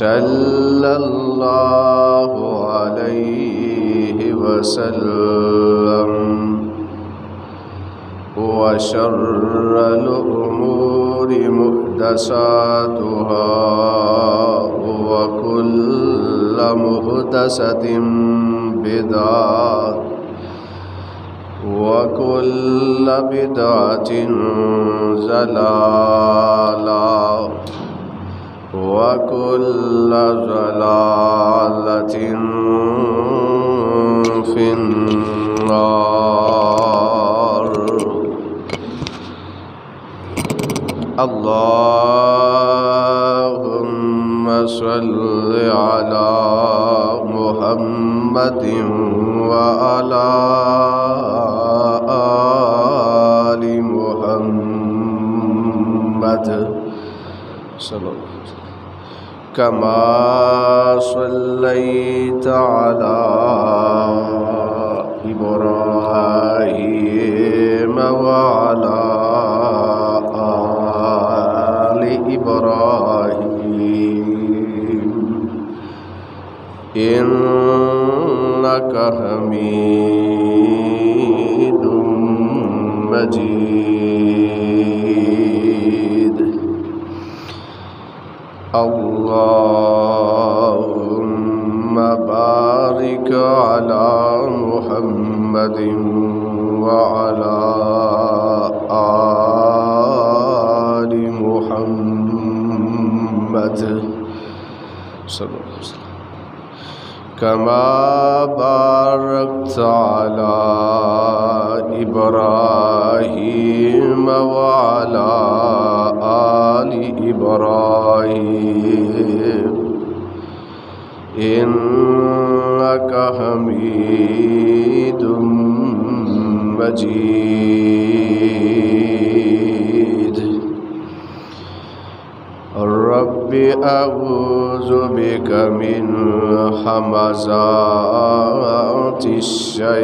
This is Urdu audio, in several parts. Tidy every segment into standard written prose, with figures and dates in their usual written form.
صلى الله عليه وسلم وشر الأمور محدثاتها وكل محدثة بدعة وكل بدعة ضلالة وكل ضلالة في النار. اللهم صل على محمد وعلى آل محمد صلى الله عليه وسلم كما صليت على إبراهيم وعلى آل إبراهيم إنك حميد مجيد. اللهم بارك على محمد وعلى آل محمد صلى الله عليه وسلم كما باركت على إبراهيم وعلى آل إبراهيم إنك حميد مجيد. رب أعوذ بك من همزات الشياطين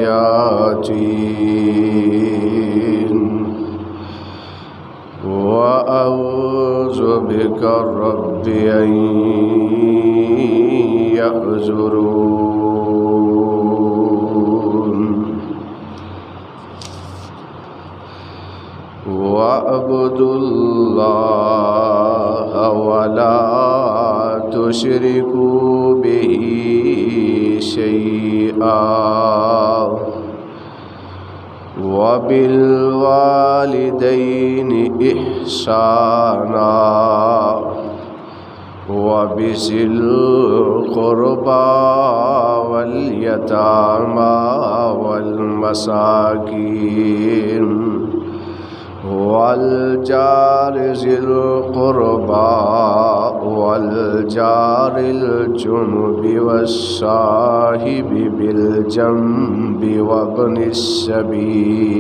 وأعوذ بك رب أن يحضرون. واعبدوا الله ولا تشركوا به شيئا وبالوالدين إحسانا وبذي القربى واليتامى والمساكين والجار ذي القربى والجار الجنب والصاحب بالجنب وابن السبيل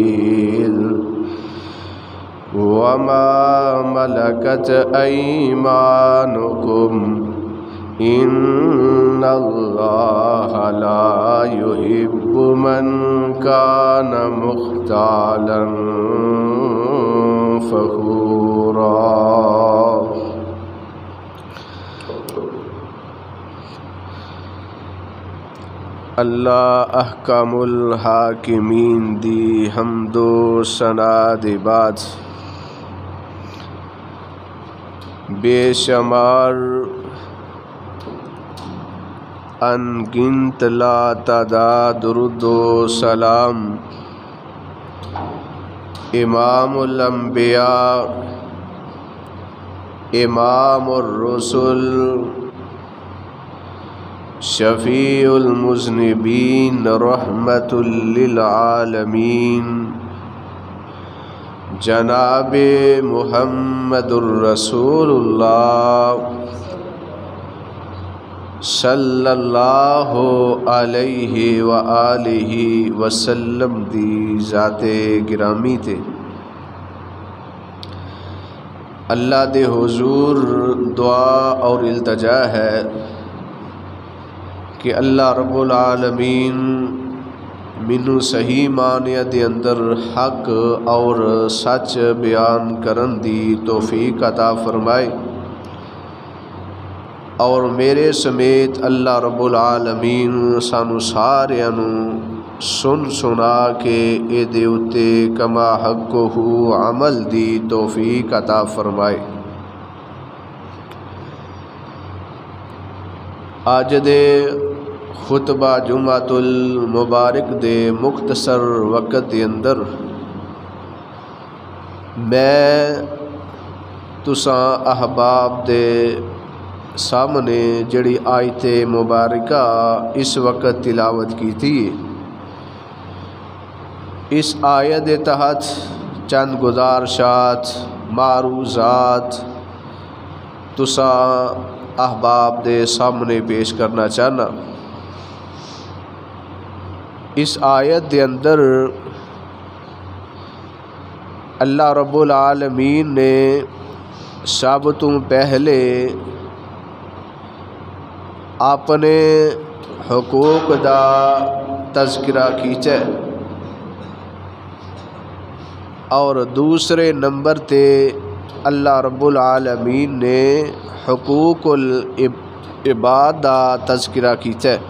وما ملكت أيمانكم إن الله لا يحب من كان مختالا فخورا۔ اللہ احکم الحاکمین دی حمد و ثنا دے بعد بے شمار ان گنت لا تعداد درود و سلام امام الانبیاء امام الرسل شفیع المذنبین رحمت للعالمین جناب محمد الرسول اللہ صلی اللہ علیہ وآلہ وسلم دی ذات گرامی تے اللہ دے حضور دعا اور التجا ہے کہ اللہ رب العالمین مینوں صحیح معنی دے اندر حق اور سچ بیان کرن دی توفیق عطا فرمائے اور میرے سمیت اللہ رب العالمین سانو ساریاں نوں سن سنا کے اے دے اتے کما حقہ عمل دی توفیق عطا فرمائے۔ آج دے خطبہ جمعۃ المبارک دے مختصر وقت دے اندر میں تساں احباب دے سامنے جڑی آیت مبارکہ اس وقت تلاوت کی تھی، اس آیت دے تحت چند گزارشات معروضات تساں احباب دے سامنے پیش کرنا چاہنا۔ اس آیت دے اندر اللہ رب العالمین نے سب تو پہلے اپنے حقوق دا تذکرہ کیتا ہے اور دوسرے نمبر تے اللہ رب العالمین نے حقوق العباد دا تذکرہ کیتا ہے۔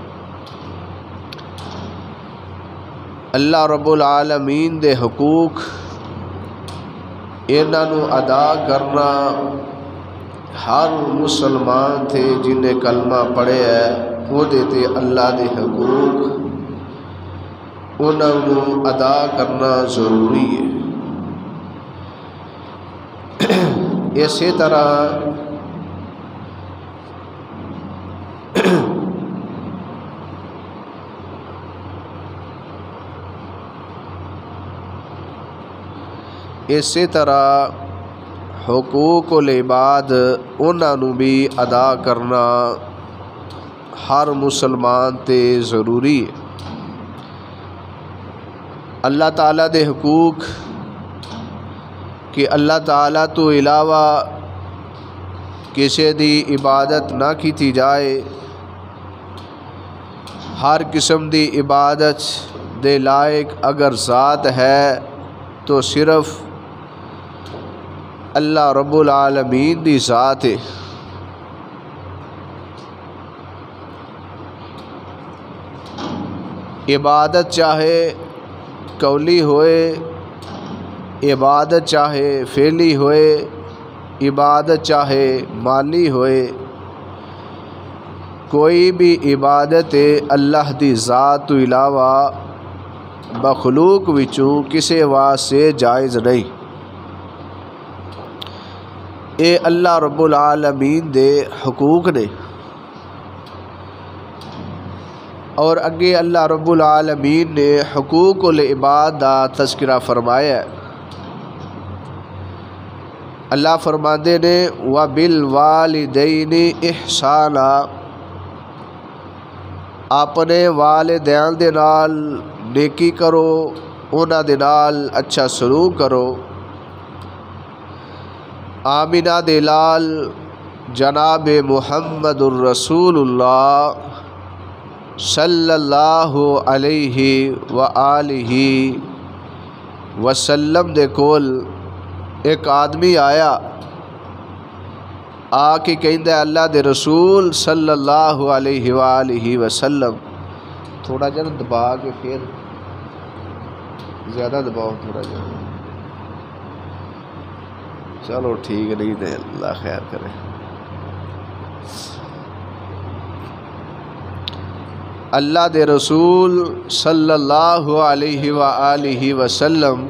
اللہ رب العالمین دے حقوق انہاں نوں ادا کرنا ہر مسلمان تھے جنہیں کلمہ پڑھے ہے وہ دیتے اللہ دے حقوق انہاں نوں ادا کرنا ضروری ہے۔ اسی طرح حقوق العباد انہاں نوں بھی ادا کرنا ہر مسلمان تے ضروری ہے۔ اللہ تعالیٰ دے حقوق کہ اللہ تعالیٰ تو علاوہ کسی دی عبادت نہ کیتی جائے، ہر قسم دی عبادت دے لائق اگر ذات ہے تو صرف اللہ رب العالمین دی ذات ہے۔ عبادت چاہے قولی ہوئے، عبادت چاہے فعلی ہوئے، عبادت چاہے مالی ہوئے، کوئی بھی عبادت اللہ دی ذات تو علاوہ مخلوق وچوں کسے واسطے جائز نہیں۔ اے اللہ رب العالمین دے حقوق نے، اور اگے اللہ رب العالمین نے حقوق العباد دا تذکرہ فرمایا ہے۔ اللہ فرماندے نے وَبِالْوَالِدَيْنِ إِحْسَانًا، اپنے والدین دے نال نیکی کرو، انہاں دے نال اچھا سلوک کرو۔ آمینہ دے لال جناب محمد الرسول اللہ صلی اللہ علیہ وآلہ وسلم دے کول ایک آدمی آیا، آ کے کہندہ ہے اللہ دے رسول صلی اللہ علیہ وآلہ وسلم، تھوڑا جا دبا کے پھر زیادہ دباؤ، تھوڑا جا، چلو ٹھیک نہیں دے، اللہ خیر کرے۔ اللہ دے رسول صلی اللہ علیہ وآلہ وسلم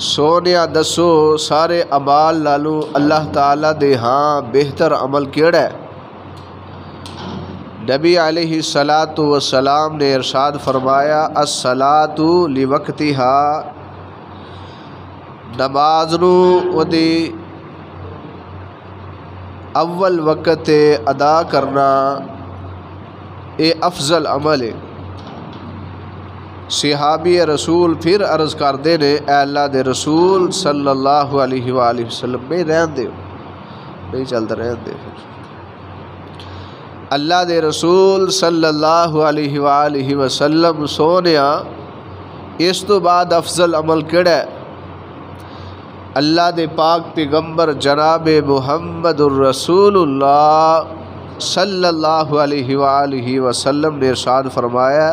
سونیا دسو سارے عمال نالوں اللہ تعالیٰ دے ہاں بہتر عمل کیڑا ہے؟ نبی علیہ السلام نے ارشاد فرمایا الصلاۃ لوقتہا، نماز نو ودی اول وقت ادا کرنا اے افضل عمل ہے۔ صحابی رسول پھر عرض کردے نے اے اللہ دے رسول صلی اللہ علیہ وآلہ وسلم، میں رہن دے، نہیں چلتا رہن دے۔ اللہ دے رسول صلی اللہ علیہ وآلہ وسلم سونیا اس تو بعد افضل عمل کیڑا ہے؟ اللہ دے پاک پیغمبر جناب محمد الرسول اللہ صلی اللہ علیہ وآلہ وسلم نے ارشاد فرمایا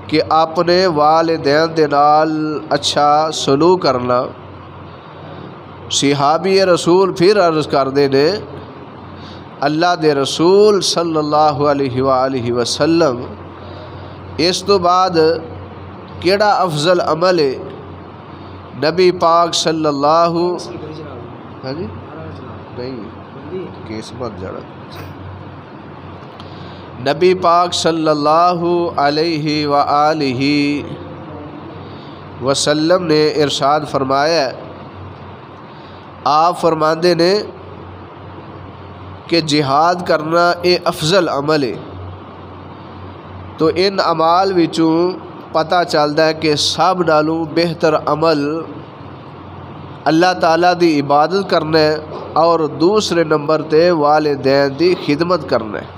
کہ اپنے والدین دے نال اچھا سلوک کرنا۔ صحابی رسول پھر عرض کردے نے اللہ دے رسول صلی اللہ علیہ وآلہ وسلم اس تو بعد کیڑا افضل عمل ہے؟ نبی پاک صلی اللہ نبی پاک صلی اللہ علیہ وآلہ وسلم نے ارشاد فرمایا، آپ فرماندے نے کہ جہاد کرنا اے افضل عمل ہے۔ تو ان عمال وچوں پتہ چلتا ہے کہ سب نالوں بہتر عمل اللہ تعالیٰ دی عبادت کرنا ہے، اور دوسرے نمبر تے والدین دی خدمت کرنا ہے۔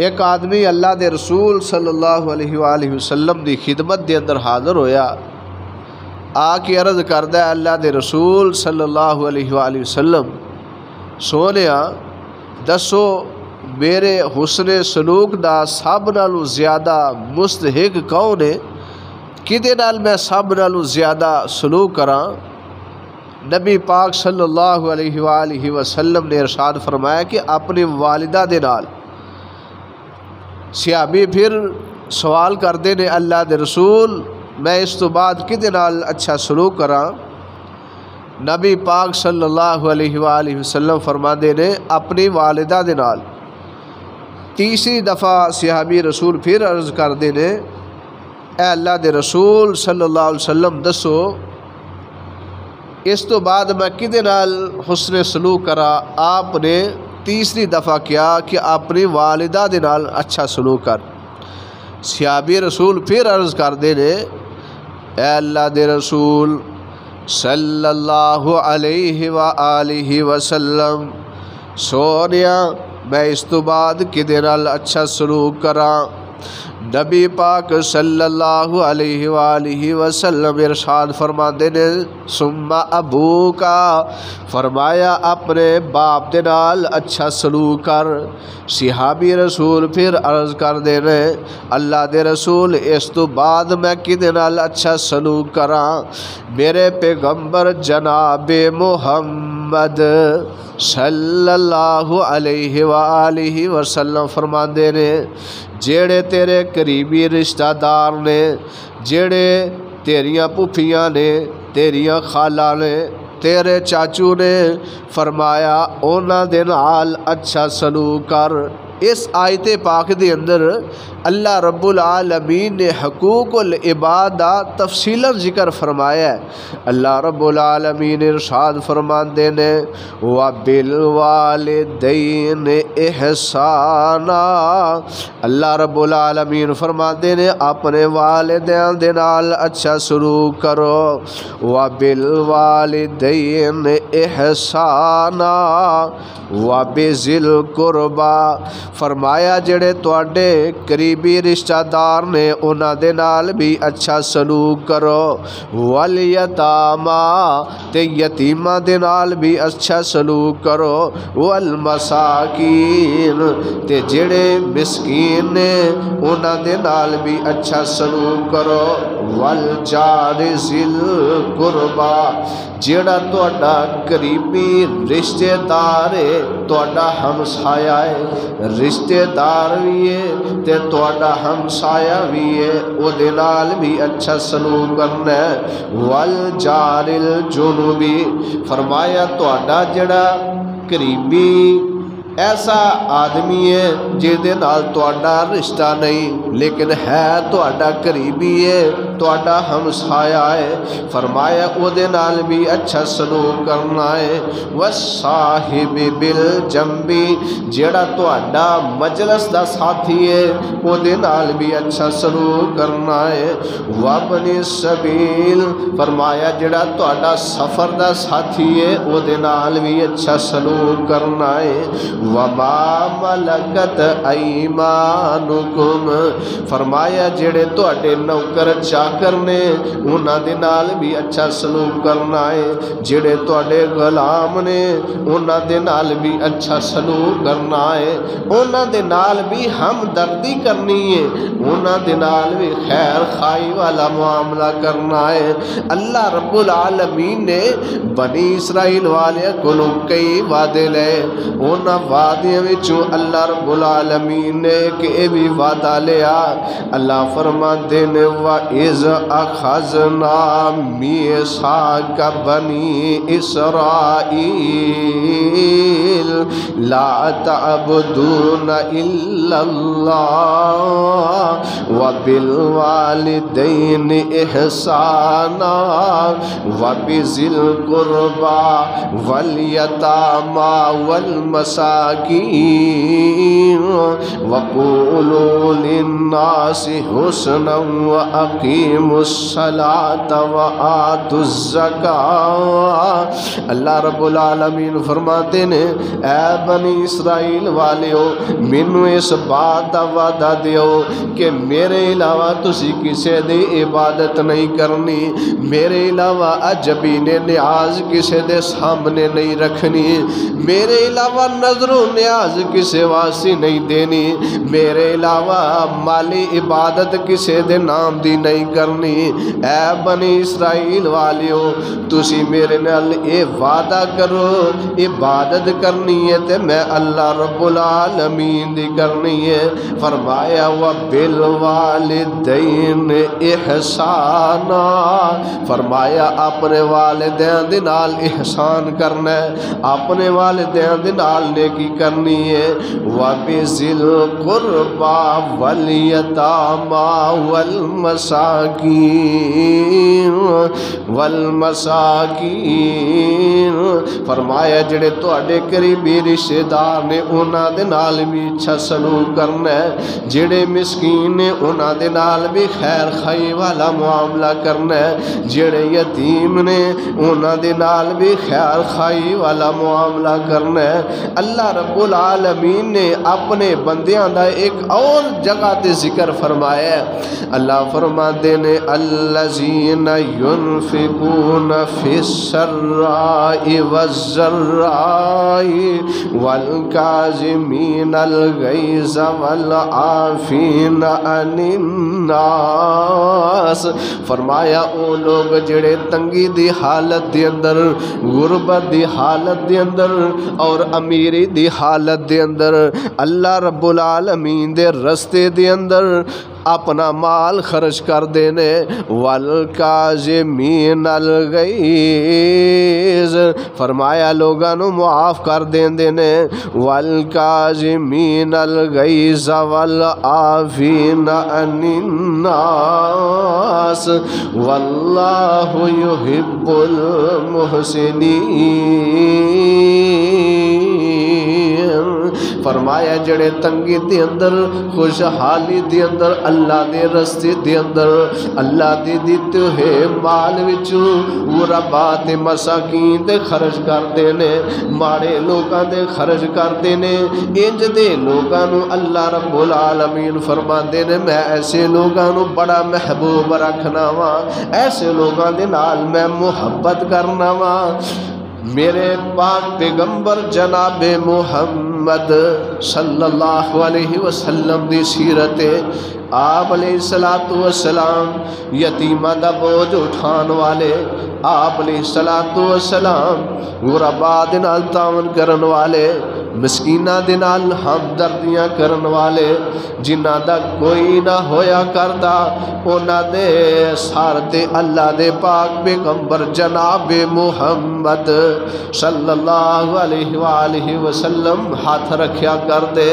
ایک آدمی اللہ دے رسول صلی اللہ علیہ وآلہ وسلم دی خدمت دے اندر حاضر ہویا، آ کے عرض کردہ ہے اللہ دے رسول صلی اللہ علیہ وآلہ وسلم سونیا دسو میرے حسن سلوک دا سب نالوں زیادہ مستحق کون ہے؟ کدے نال میں سب نالوں زیادہ سلوک کراں؟ نبی پاک صلی اللہ علیہ وآلہ وسلم نے ارشاد فرمایا کہ اپنی والدہ دے نال۔ صحابی پھر سوال کردے نے اللہ دے رسول میں اس تو بعد کدے نال اچھا سلوک کراں؟ نبی پاک صلی اللہ علیہ وآلہ وسلم فرماندے نے اپنی والدہ دے نال۔ تیسری دفعہ صحابی رسول پھر عرض کردے نے اے اللہ دے رسول صلی اللہ علیہ وسلم دسو اس تو بعد میں کدے نال حسن سلوک کرا؟ آپ نے تیسری دفعہ کیا کہ اپنی والدہ دے نال اچھا سلوک کر۔ صحابی رسول پھر عرض کردے نے اے اللہ دے رسول صلی اللہ علیہ وآلہ وسلم سونیا میں اس تو بعد کدے نال اچھا سلوک کراں؟ نبی پاک صلی اللہ علیہ وآلہ وسلم ارشاد فرماندے نے ثم ابو کا، فرمایا اپنے باپ دے نال اچھا سلوک کر۔ صحابی رسول پھر عرض کر دے نے اللہ دے رسول اس تو بعد میں کدے نال اچھا سلوک کراں؟ میرے پیغمبر جناب محمد صلی اللہ علیہ وآلہ وسلم فرماندے نے جیڑے تیرے قریبی رشتہ دار نے، جیڑے تیریاں پھوپھیاں نے، تیریاں خالہ نے، تیرے چاچو نے فرمایا اونا دے نال اچھا سلوک کر۔ اس آیت پاک دے اندر اللہ رب العالمین نے حقوق العباد دا تفصیلا ذکر فرمایا ہے۔ اللہ رب العالمین ارشاد فرماندے نے وَبِالْوَالِدَيْنِ اِحْسَانًا، اللہ رب العالمین فرماندے نے اپنے والدین دے نال اچھا سلوک کرو۔ وَبِالْوَالِدَيْنِ اِحْسَانًا وَبِذِي الْقُرْبَى، فرمایا جڑے تواڈے قریبی رشتہ دار نے انہاں دے نال بھی اچھا سلوک کرو۔ والیتاما، تے یتیماں دے نال بھی اچھا سلوک کرو۔ والمساکین، تے جڑے مسکین نے انہاں دے نال بھی اچھا سلوک کرو۔ والجار ذی القربى، جڑا تواڈا قریبی رشتہ دار ہے، تواڈا ہمسایہ ہے، رشتہ دار بھی ہے تے تواڈا ہمسایہ بھی ہے، او دے نال بھی اچھا سلوک کرنا ہے۔ والجار الجنوبی، فرمایا تواڈا جڑا قریبی ایسا آدمی ہے جس دے نال تواڈا رشتہ نہیں لیکن ہے تواڈا قریبی ہے، تواڈا ہمسایہ ہے، فرمایا او دے نال بھی اچھا سلوک کرنا ہے۔ والصاحب بالجنب، جڑا تواڈا مجلس دا ساتھی ہے او دے نال بھی اچھا سلوک کرنا ہے۔ وابن السبیل، فرمایا جڑا تواڈا سفر دا ساتھی ہے او دے نال بھی اچھا سلوک کرنا ہے۔ وما ملکت ایمانکم، فرمایا جڑے تواڈے نوکر چاکر نے انہاں دے نال بھی اچھا سلوک کرنا ہے، جڑے تواڈے غلام نے انہاں دے نال بھی اچھا سلوک کرنا ہے، انہاں دے نال بھی ہمدردی کرنی ہے، انہاں دے نال بھی خیر خائی والا معاملہ کرنا ہے۔ اللہ رب العالمین نے بنی اسرائیل والے کولوں کئی وعدے لے، انہاں وعدے وچوں اللہ رب العالمین نے کہ بھی وعدہ لیا۔ اللہ فرماندے نے وَإِذْ أَخَذْنَا مِيثَاقَ بَنِي إِسْرَائِيلَ لَا تَعْبُدُونَ إِلَّا اللَّهَ وَبِالْوَالِدَيْنِ إِحْسَانًا وَبِذِي الْقُرْبَى وَالْيَتَامَى والمساکین وقولوا للناس حسنا واقیموا الصلاة وآتوا الزکاة۔ اللہ رب العالمین فرماتے ہیں اے بنی اسرائیل والیو، مینوں اس بات دا وعدہ دیو کہ میرے علاوہ تسی کسے دی عبادت نہیں کرنی، میرے علاوہ اجبین نیاز کسے دے سامنے نہیں رکھنی، میرے علاوہ نظر و نیاز کسے واسطے نہیں دینی، میرے علاوہ مالی عبادت کسے دے نام دی نہیں کرنی۔ اے بنی اسرائیل والیو، تسی میرے نال اے وعدہ کرو عبادت کرنی ہے تے میں اللہ رب العالمین دی کرنی ہے۔ فرمایا وَبِالْوَالِدَيْنِ اِحْسَانًا، فرمایا اپنے والدین دے نال احسان کرنا ہے، اپنے والدین دے نال نیکی کرنی ہے۔ وَبِذِي الْقُرْبَى وَالْيَتَامَى والمساکین، فرمایا جڑے تواڈے قریبی رشتے دار نے انہاں دے نال بھی اچھا سلوک کرنا ہے، جڑے مسکین نے انہاں دے نال بھی خیر خائی والا معاملہ کرنا ہے، جڑے یتیم نے انہاں دے نال بھی خیر خائی والا معاملہ کرنا ہے۔ اللہ رب العالمین نے اپنے بندیاں دا ایک اور جگہ تے ذکر فرمایا ہے۔ اللہ فرماتے نے الذین ينفقون فی السراء والضراء والکاظمین الغیظ والعافین عن الناس، فرمایا او لوگ جڑے تنگی دی حالت دے اندر، غربت دی حالت دے اندر اور امیری دی حالت دے اندر اللہ رب العالمین دے رستے دے اندر اپنا مال خرچ کر دینے، والکاظمین الغیظ فرمایا لوگاں نو معاف کر دینے، والکاظمین الغیظ والعافین عن الناس واللہ یحب المحسنین۔ فرمایا جڑے تنگی دے اندر، خوشحالی دے اندر، اللہ دے رستے دے اندر اللہ دے دیتے ہوئے مال وچوں غربا تے مساکین تے خرچ کر دینے، ماڑے لوکاں دے خرچ کر دینے، انج دے لوکاں نو اللہ رب العالمین فرماندے نے میں ایسے لوکاں نو بڑا محبوب رکھنا وا، ایسے لوکاں دے نال میں محبت کرنا وا۔ میرے پاک پیغمبر جناب محمد صلی اللہ علیہ وسلم دی سیرت، آپ علیہ السلام یتیماں دا بوجھ اٹھان والے، آپ علیہ السلام غربا دے نال تعاون کرن والے، مسکیناں دے نال ہمدردیاں کرن والے، جنہاں دا کوئی نہ ہویا کردا انہاں دے سر تے اللہ دے پاک پیغمبر جناب محمد صلی اللہ علیہ وآلہ وسلم ہاتھ رکھیا کر دے۔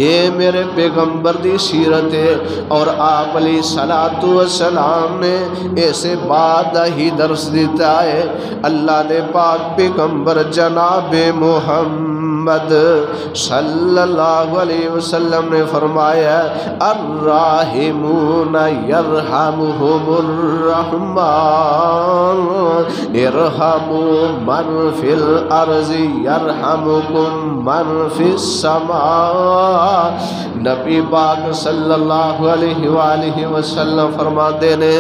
اے میرے پیغمبر دی سیرت ہے، اور آپ علیہ السلام نے ایسے بعد ہی درس دیتا ہے۔ اللہ دے پاک پیغمبر جناب محمد صلی اللہ علیہ وسلم نے فرمایا الراحمون یرحمہم الرحمن ارحموا من فی الارض یرحمکم من فی السماء۔ نبی پاک صلی اللہ علیہ وآلہ وسلم فرما دینے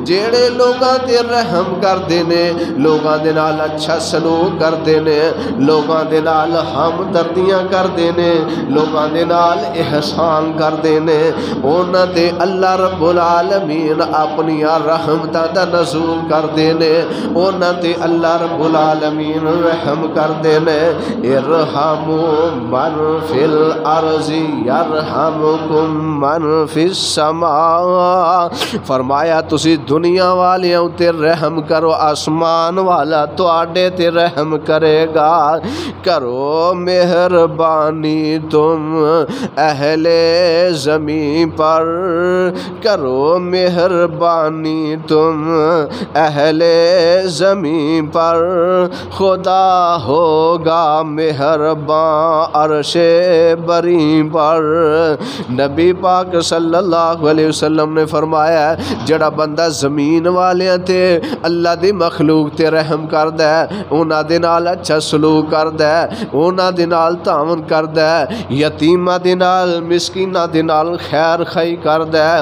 جیڑے لوگاں تے رحم کر دینے، لوگاں دے نال اچھا سلوک کر دینے، لوگاں دے نال ہمدردیاں کر دینے، لوگاں دے نال احسان کر دینے، انہاں تے اللہ رب العالمین اپنی رحمتاں دا نزول کر دینے، انہاں تے اللہ رب العالمین رحم کر دینے۔ ارحموا من فی الارض یرحمکم من فی السماء۔ فرمایا تسی دنیا والیاں تے رحم کرو، آسمان والا تواڈے تے رحم کرے گا۔ کرو مہربانی تم اہل زمین پر، کرو مہربانی تم اہل زمین پر، خدا ہوگا مہربان عرش بری پر۔ نبی پاک صلی اللہ علیہ وسلم نے فرمایا جڑا بندہ زمین والیاں تے اللہ دی مخلوق تے رحم کردا ہے، انہاں دے نال اچھا سلوک کردا ہے، انہاں دے نال تعاون کردا ہے، یتیماں دے نال مسکیناں دے نال خیر خائی کردا ہے،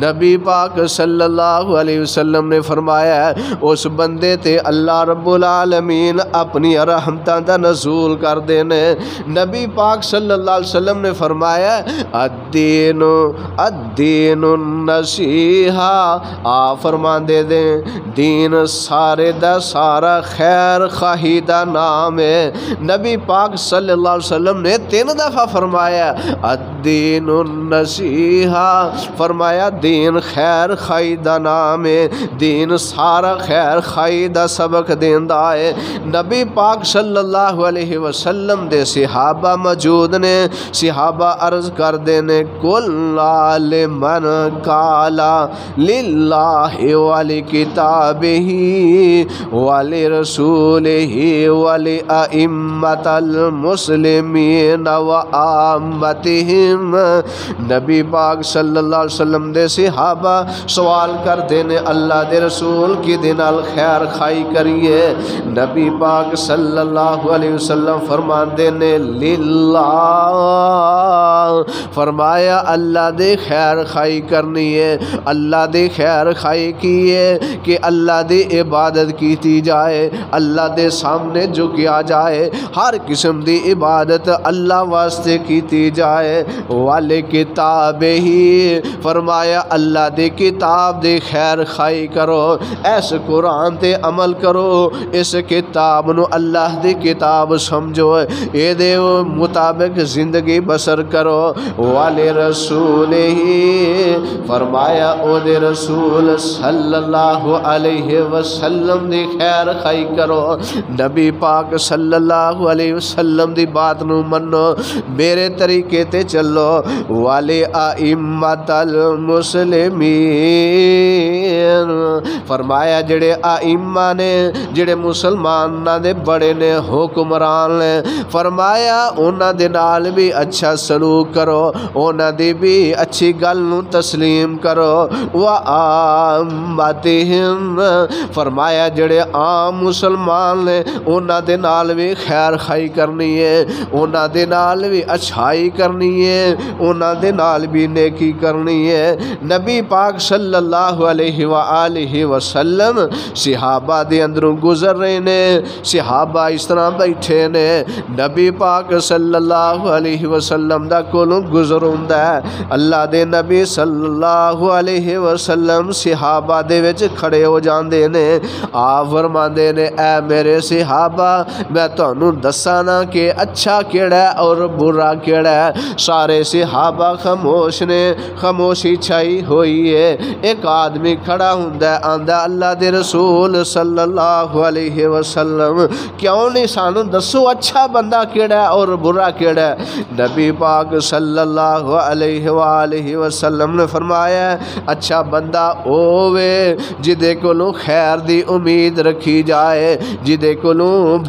نبی پاک صلی اللہ علیہ وسلم نے فرمایا اس بندے تے اللہ رب العالمین اپنی رحمتاں دا نزول کر دینے۔ نبی پاک صلی اللہ علیہ وسلم نے فرمایا الدین النصیحہ، آپ فرمان دے دیں دین سارے دا سارا خیر خواہی دا نام ہے۔ نبی پاک صلی اللہ علیہ وسلم نے 3 دفعہ فرمایا الدین النصیحہ، فرمایا دین خیر خواہی دا نام ہے، دین سارا خیر خواہی دا سبق دیندا ہے۔ نبی پاک صلی اللہ علیہ وسلم دے صحابہ موجود نے، صحابہ عرض کر دینے کل لمن کالا للہ ولکتابہ ولرسولہ ولأئمۃ المسلمین وعامتہم۔ نبی پاک صلی اللہ علیہ وسلم دے صحابہ سوال کر دینے اللہ دے رسول کی دے نال خیر خائی کریے، نبی پاک صلی اللہ علیہ وسلم فرمان دینے للہ، فرمایا اللہ دے خیر خائی کرنی ہے، اللہ دے خیر خائی کی ہے کہ اللہ دے عبادت کیتی جائے، اللہ دے سامنے جھکیا جائے، ہر قسم دی عبادت اللہ واسطے کیتی جائے۔ والے کتاب ہی، فرمایا اللہ دے کتاب دے خیر خائی کرو، ایس قرآن تے عمل کرو اس کتاب نو اللہ دی کتاب سمجھو اے دے مطابق زندگی بسر کرو والے رسول ہی فرمایا او دے رسول صلی اللہ علیہ وسلم دی خیر خائی کرو نبی پاک صلی اللہ علیہ وسلم دی بات نو منو میرے طریقے تے چلو والے ائمۃ المسلمین فرمایا جڑے ائمہ نے جڑے مسلماناں دے بڑے نے حکمران نے فرمایا انہاں دے نال بھی اچھا سلوک کرو انہاں دی بھی اچھی گل نو تسلیم کرو وعامتہم فرمایا جڑے عام مسلمان نے انہاں دے نال بھی خیر خائی کرنی ہے انہاں دے نال بھی اچھائی کرنی ہے انہاں دے نال بھی نیکی کرنی ہے نبی پاک صلی اللہ علیہ وآلہ وسلم صحابہ دے اندروں گزر رہے نے صحابہ اس طرح بیٹھے نے نبی پاک صلی اللہ علیہ وسلم دا کولوں گزر ہوندا ہے اللہ دے نبی صلی اللہ علیہ وسلم صحابہ دے وچ کھڑے ہو جاندے نے آپ فرماندے نے اے میرے صحابہ میں تانوں دساں نا کہ اچھا کیڑا ہے اور برا کیڑا ہے سارے صحابہ خاموش نے خاموشی چھائی ہوئی ہے ایک آدمی کھڑا ہوندا ہے آندا اللہ دے رسول صلی اللہ علیہ وسلم کیوں نہیں سانوں دسو اچھا بندہ کیڑا ہے اور برا کیڑا ہے نبی پاک صلی اللہ علیہ وآلہ وسلم نے فرمایا اچھا بندہ اوے جدے کولوں خیر دی امید رکھی جائے جدے کولوں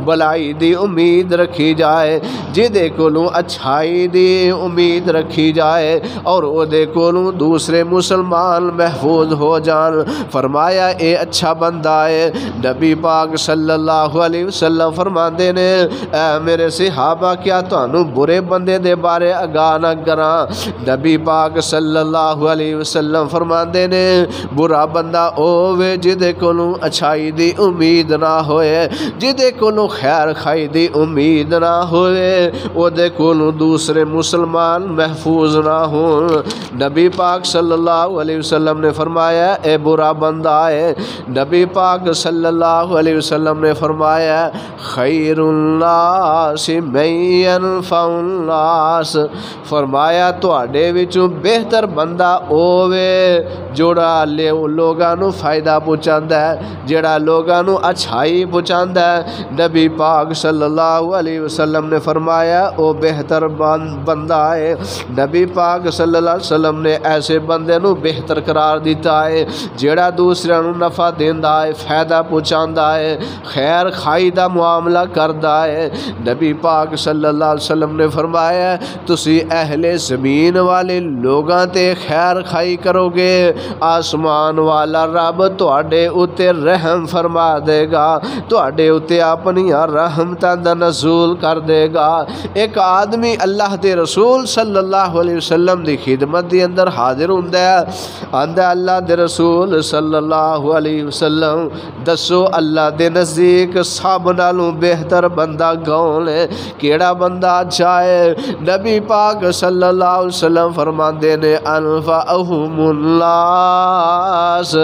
بلائی دی امید رکھی جائے جدے کولوں اچھائی دی امید رکھی جائے اور او دے کولوں دوسرے مسلمان محفوظ ہو جان فرمایا اے اچھا بندہ ہے نبی پاک صلی اللہ علیہ وسلم فرماندے نے اے میرے صحابہ کیا تانوں برے بندے دے بارے آگاہ نہ کراں نبی پاک صلی اللہ علیہ وسلم فرماندے نے برا بندہ اوے جدے کولوں اچھائی دی امید نہ ہوئے جدے کولوں خیر خائی دی امید نہ ہوئے او دے کولوں دوسرے مسلمان محفوظ نہ ہون نبی پاک صلی اللہ علیہ وسلم نے فرمایا اے برا بندہ ہے نبی پاک صلی اللہ علیہ وسلم نے فرمایا خیر الناس من ينفع الناس فرمایا تواڈے وچوں بہتر بندہ اوے جوڑا لوگاں نو فائدہ پہنچاندا ہے جڑا لوگاں نو اچھائی پہنچاندا ہے نبی پاک صلی اللہ علیہ وسلم نے فرمایا او بہتر بندہ ہے نبی پاک صلی اللہ علیہ وسلم نے ایسے بندے نو بہتر قرار دیتا ہے جڑا دوسرے نو نفع دیندا ہے فائدہ پہنچاندا ہے خیر خائی دا معاملہ کردا ہے نبی پاک صلی اللہ علیہ وسلم نے فرمایا تسی اہل زمین والے لوگاں تے خیر خائی کرو گے آسمان والا رب تواڈے اُتے رحم فرما دے گا تواڈے اُتے اپنی رحمتاں دا نزول کر دے گا ایک آدمی اللہ دے رسول صلی اللہ علیہ وسلم دی خدمت دی اندر حاضر ہوندا ہے آندا اللہ دے رسول صلی اللہ علیہ وسلم دسو اللہ دے نزدیک سب نالوں بہتر بندہ کون ہے کیڑا بندہ چاہے نبی پاک صلی اللہ علیہ وسلم فرماندے نے انفعہم الناس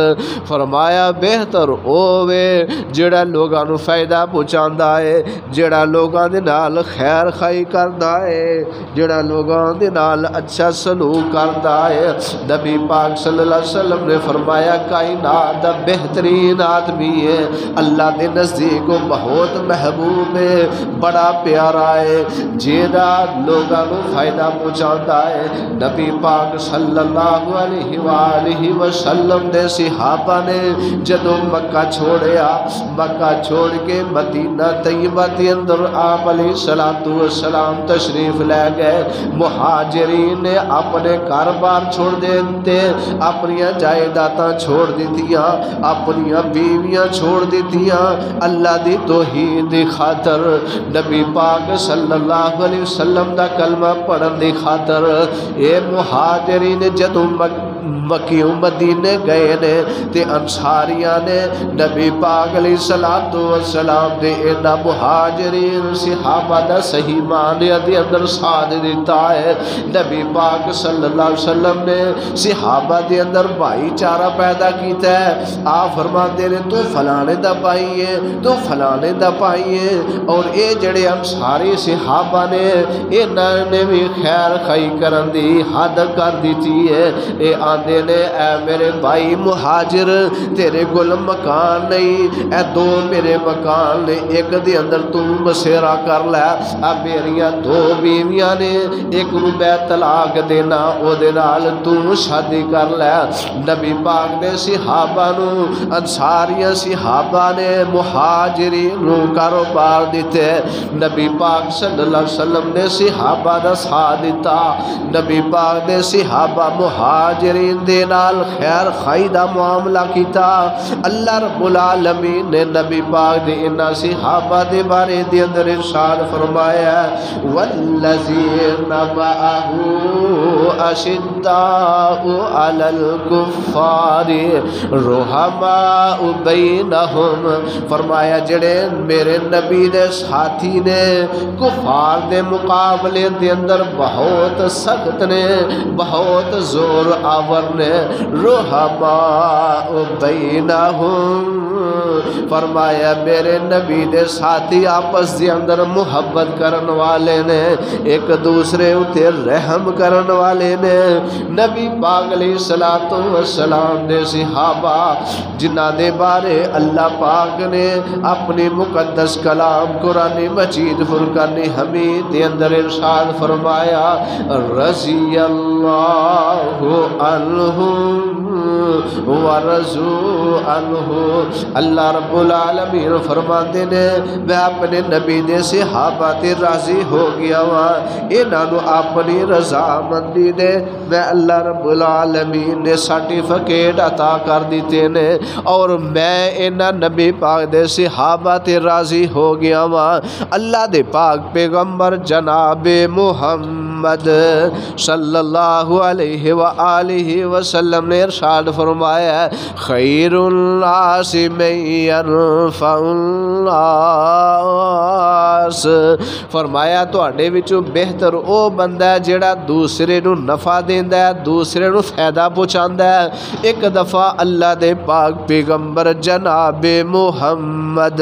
فرمایا بہتر اوے جڑا لوگاں نو فائدہ پہنچاندا ہے جڑا لوگاں دے نال خیر خائی کردا ہے جڑا لوگاں دے نال اچھا سلوک کردا ہے نبی پاک صلی اللہ علیہ وسلم نے فرمایا کائنات دا بہترین آدمی ہے اللہ دے نزدیک بہت محبوب ہے بڑا پیارا ہے جیڑا لوگاں نو فائدہ پہنچاندا ہے نبی پاک صلی اللہ علیہ وآلہ وسلم دے صحابہ نے جدوں مکہ چھوڑیا مکہ چھوڑ کے مدینہ طیبہ دے اندر آپ علیہ الصلوۃ والسلام تشریف لے گئے مہاجرین نے اپنے کاروبار چھوڑ دیتے اپنی جائیداداں چھوڑ دیتیاں اپنی بیویاں چھوڑ دیتیاں اللہ دی توحید دی خاطر نبی پاک صلی اللہ علیہ وسلم دا کلمہ پڑھن دی خاطر اے مہاجرین جدوں مکیوں مدینے گئے نے تے انصاریاں نے نبی پاک علیہ الصلوۃ والسلام دے انہاں مہاجرین صحابہ دا صحیح معنی دے اندر ساتھ دیتا ہے۔ نبی پاک صلی اللہ علیہ وسلم نے صحابہ دے اندر بھائی چارہ پیدا کیتا ہے۔ آپ فرماتے نے تو فلانے دا بھائی ہے، تو فلانے دا بھائی ہے، اور اے جڑے انصاری صحابہ نے انہاں نے بھی خیر خائی کرن دی حد کر دیتی ہے۔ اے آندے نے اے میرے بھائی مہاجر تیرے کول مکان نہیں، اے دو میرے مکان نے، ایک دے اندر تو بسیرا کر لے، اب میریاں دو بیویاں نے، ایک نو بے طلاق دینا او دے نال تو شادی کر لے۔ نبی پاک نے صحابہ نو انصاریاں صحابہ نے مہاجرین نو کاروبار دیتے۔ نبی پاک صلی اللہ علیہ وسلم نے صحابہ دا ساتھ دیتا۔ نبی پاک نے صحابہ مہاجرین دے نال خیر خائی دا معاملہ کیتا۔ اللہ رب العالمین نے نبی پاک دے انہاں صحابہ دے بارے دے اندر ارشاد فرمایا والذین معہ اشداء علی الکفار رحماء بینہم، فرمایا جڑے میرے نبی دے ساتھی نے کفار دے مقابلے دے اندر بہت سخت نے، بہت زور آور نے، رحماء بینہم، فرمایا میرے نبی دے ساتھی آپس دے اندر محبت کرن والے نے، ایک دوسرے اتے رحم کرن والے نے۔ نبی پاک علیہ الصلوۃ والسلام دے صحابہ جنہ دے بارے اللہ پاک نے اپنی مقدس کلام قرآن مجید فرقان حمید دے اندر ارشاد فرمایا رضی اللہ عنہم ورضوا عنہ، اللہ رب العالمین فرماتے نے میں اپنے نبی دے صحابہ تے راضی ہو گیا ہاں، انہاں نو اپنی رضا مندی دے میں اللہ رب العالمین نے سرٹیفکیٹ عطا کر دیتے نے، اور میں انہاں نبی پاک دے صحابہ تے راضی ہو گیا ہاں۔ اللہ دے پاک پیغمبر جناب محمد صلی اللہ علیہ وآلہ وسلم نے ارشاد فرمایا خیر الناس من ينفع الناس، فرمایا تواڈے وچوں بہتر او بندہ ہے جڑا دوسرے نو نفع دیندا ہے، دوسرے نو فائدہ پہنچاندا ہے۔ ایک دفعہ اللہ دے پاک پیغمبر جناب محمد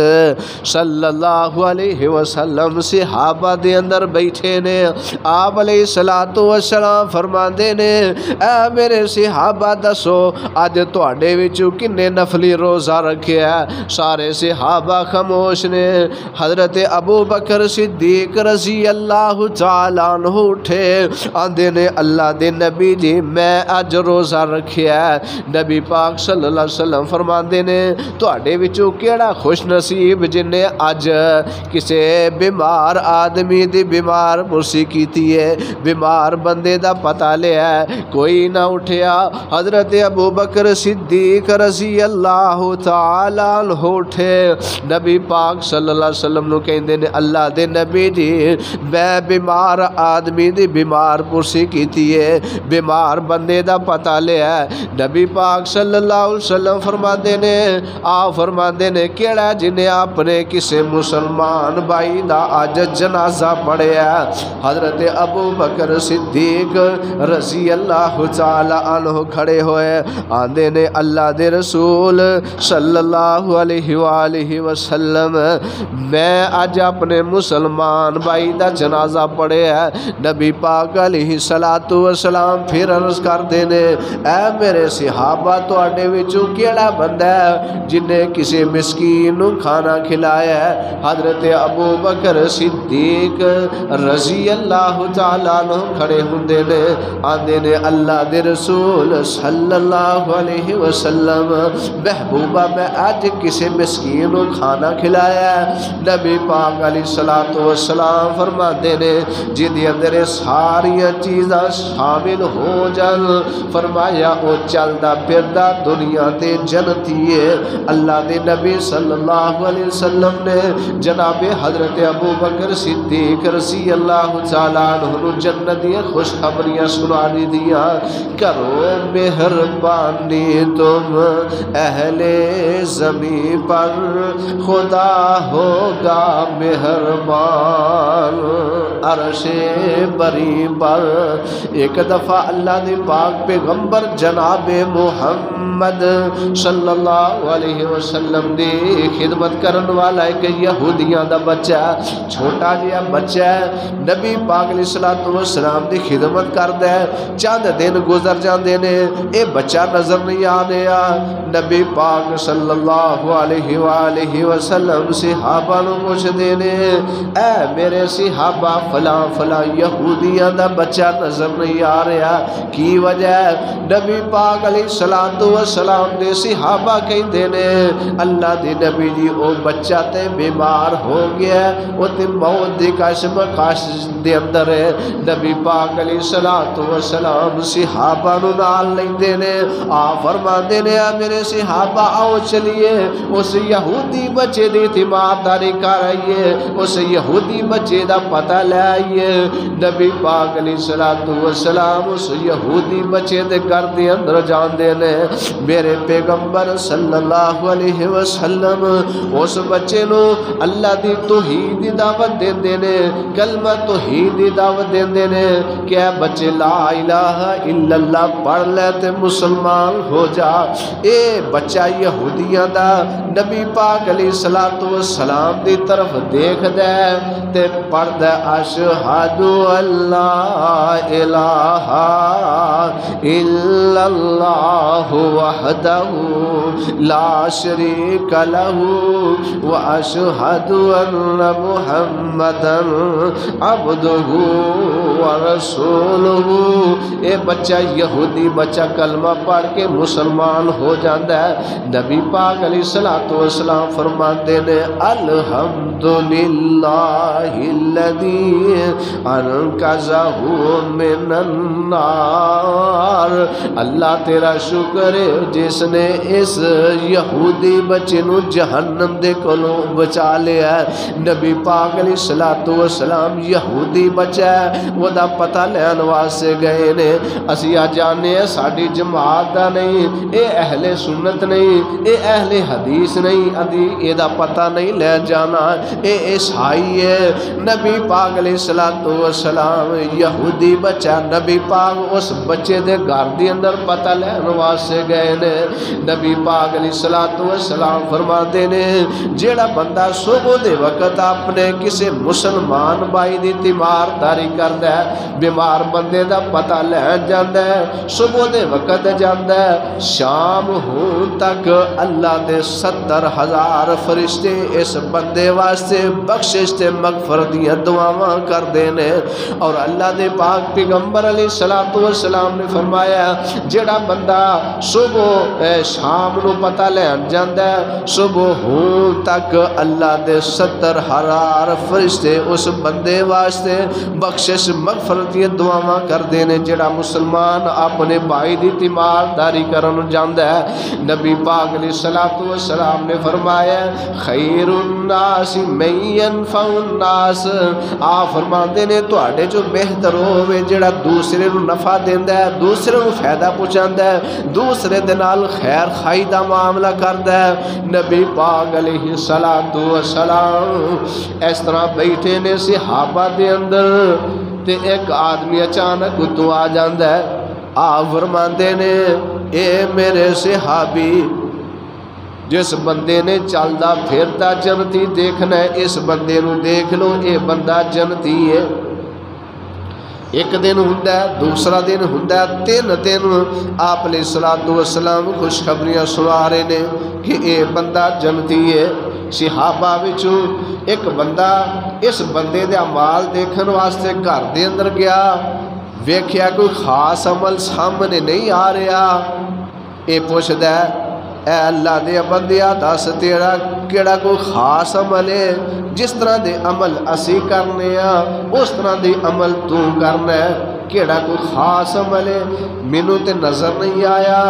صلی اللہ علیہ وسلم صحابہ دے اندر بیٹھے نے، آپ علیہ الصلوۃ والسلام فرماندے نے اے میرے صحابہ دسو اج تواڈے وچوں کنے نفلی روزہ رکھیا ہے؟ سارے صحابہ خاموش نے۔ حضرت ابو بکر صدیق رضی اللہ تعالی عنہ اٹھے، آندے نے اللہ دے نبی جی میں اج روزہ رکھیا ہے۔ نبی پاک صلی اللہ علیہ وسلم فرماندے نے تواڈے وچوں کیڑا خوش نصیب جن نے اج کسے بیمار آدمی دی بیمار پرسی کیتی ہے، بیمار بندے دا پتہ لیا ہے، کوئی نہ اٹھیا۔ حضرت ابو بکر صدیق رضی اللہ تعالی عنہ اٹھے، نبی پاک صلی اللہ علیہ وسلم نو کہندے نے اللہ دے نبی جی میں بیمار آدمی دی بیمار پرسی کیتی ہے، بیمار بندے دا پتہ لیا ہے۔ نبی پاک صلی اللہ علیہ وسلم فرماندے نے آپ فرماندے نے کیڑا جنہیں اپنے کسے مسلمان بھائی دا اج جنازہ پڑھیا؟ حضرت ابو بکر صدیق رضی اللہ تعالی عنہ کھڑے ہوئے، آندے نے اللہ دے رسول صلی اللہ علیہ وآلہ وسلم میں اج اپنے مسلمان بھائی دا جنازہ پڑھیا ہے۔ نبی پاک علیہ الصلوۃ والسلام پھر عرض کردے نے اے میرے صحابہ تواڈے وچوں کیڑا بندہ ہے جن نے کسی مسکین نو کھانا کھلایا ہے؟ حضرت ابو بکر صدیق رضی اللہ تعالی عنہ کھڑے ہوندے نے، آندے نے اللہ دے رسول صلی اللہ علیہ وسلم محبوبہ میں اج کسی مسکین نو کھانا کھلایا ہے؟ نبی پاک علیہ الصلوۃ والسلام فرماتے نے جدی اندر ساریاں چیزاں شامل ہو جان فرمایا او چلدا پھردا دنیا تے جنتی ہے۔ اللہ دے نبی صلی اللہ علیہ وسلم نے جناب حضرت ابو بکر صدیق رضی اللہ تعالیٰ عنہ جنت دی خوشخبریاں سنا دیا، کرو مہربانی تم اہل زمین پر خدا ہوگا مہربان عرش بری پر۔ ایک دفعہ اللہ دے پاک پیغمبر جناب محمد صلی اللہ علیہ وسلم دی خدمت کرن والا ایک یہودیاں دا بچہ چھوٹا جہا بچہ ہے، نبی پاک علیہ الصلوۃ والسلام دی خدمت کردا ہے۔ چند دن گزر جاندے نے، اے بچہ نظر نہیں آ رہا۔ نبی پاک صلی اللہ علیہ وآلہ وسلم صحابہ نو پوچھدے نے، اے میرے صحابہ فلاں فلاں یہودیاں دا بچہ نظر نہیں آ رہا، کی وجہ ہے؟ نبی پاک علیہ الصلوۃ والسلام دے صحابہ کہندے نے، اللہ دے نبی جی او بچہ تے بیمار ہو گیا ہے، او تے موت دی کشمکش دے اندر ہے۔ نبی پاک علیہ الصلوۃ والسلام صحابہ نو نال لیندے نے، آپ فرماندے نے میرے صحابہ آؤ چلیے اس یہودی بچے دی تیمارداری کر آئیے، اس یہودی بچے دا پتہ لے آئیے۔ نبی پاک علیہ الصلوۃ والسلام اس یہودی بچے دے گھر دے اندر جاندے نے، میرے پیغمبر صلی اللہ علیہ وسلم اس بچے نو اللہ دی توحید دی دعوت دیندے نے، کلمہ توحید دی دعوت دیندے نے کہ اے بچے لا الہ الا اللہ پڑھ لے تے مسلمان ہو جا۔ اے بچہ یہودیاں دا نبی پاک علیہ الصلوۃ والسلام دی طرف دیکھ دے تے پڑھ دے اشہد اللہ الہ الا اللہ وحدہ لا شریک لہ واشہد ان محمدا عبدہ ورسولہ۔ اے بچہ یہودی بچہ کلمہ پڑھ کے مسلمان ہو جاندہ ہے۔ نبی پاک علیہ الصلوۃ والسلام فرماتے نے الحمدللہ الذی انقذہ من النار، اللہ تیرا شکر ہے جس نے اس یہودی بچے نو جہنم دے کولوں بچا لیا ہے۔ نبی پاک علیہ الصلوۃ والسلام یہودی بچہ ہے وہ دا پتہ لین واسطے گئے نے۔ اسی آ جانے ہیں ساڈی جماعت دا نہیں، اے اہل سنت نہیں، اے اہل حدیث نہیں، ادھی اے دا پتہ نہیں لے جانا، اے عیسائی ہے۔ نبی پاک علیہ الصلوۃ والسلام یہودی بچہ نبی پاک اس بچے دے گھر دے اندر پتہ لین واسطے گئے نے۔ نبی پاک علیہ الصلوۃ والسلام فرماتے نے جیڑا بندہ صبح دے وقت اپنے کسی مسلمان بھائی دی تیمارداری کردا ہے، بیمار بندے دا پتہ لین جاندا ہے، صبح دے وقت جاندا ہے، شام ہون تک اللہ دے 70,000 فرشتے اس بندے واسطے بخشش تے مغفرت دی دعاواں کردے نے۔ اور اللہ دے پاک پیغمبر علیہ الصلوۃ والسلام نے فرمایا جڑا بندہ صبح شام نو پتہ لین جاندا ہے، صبح ہون تک اللہ دے 70,000 فرشتے اس بندے واسطے بخشش مغفرت دی دعاواں کردے نے جڑا مسلمان اپنے بھائی دی تیمارداری کرن جاندا ہے۔ نبی پاک علیہ الصلوۃ والسلام نے فرمایا خیر الناس من ينفع الناس، آپ فرماندے نے تواڈے جو بہتر ہوے جڑا دوسرے نو نفع دیندا ہے، دوسرے نو فائدہ پہنچاندا ہے، دوسرے دے نال خیر خائی دا معاملہ کردا ہے۔ نبی پاک علیہ الصلوۃ والسلام اس طرح بیٹھے نے صحابہ دے اندر تے ایک آدمی اچانک اتوں آ جاندا ہے۔ آپ فرماندے نے اے میرے صحابی جس بندے نے چلدا پھردا جنتی دیکھنا ہے اس بندے نو دیکھ لو، اے بندہ جنتی ہے۔ ایک دن ہوندا ہے، دوسرا دن ہوندا ہے، 3 دن آپ علیہ الصلوۃ والسلام خوشخبریاں سنا رہے نے کہ اے بندہ جنتی ہے۔ صحابہ وچوں ایک بندہ اس بندے دے اعمال دیکھن واسطے گھر دے اندر گیا، ویکھیا کوئی خاص عمل سامنے نہیں آ رہا، اے پوچھدا ہے اے اللہ دے بندیا دس تیرا کیڑا کوئی خاص عمل ہے جس طرح دے عمل اسی کرنے ہاں اس طرح دے عمل تو کرنا ہے؟ کیڑا کوئی خاص عمل ہے مینوں تے نظر نہیں آیا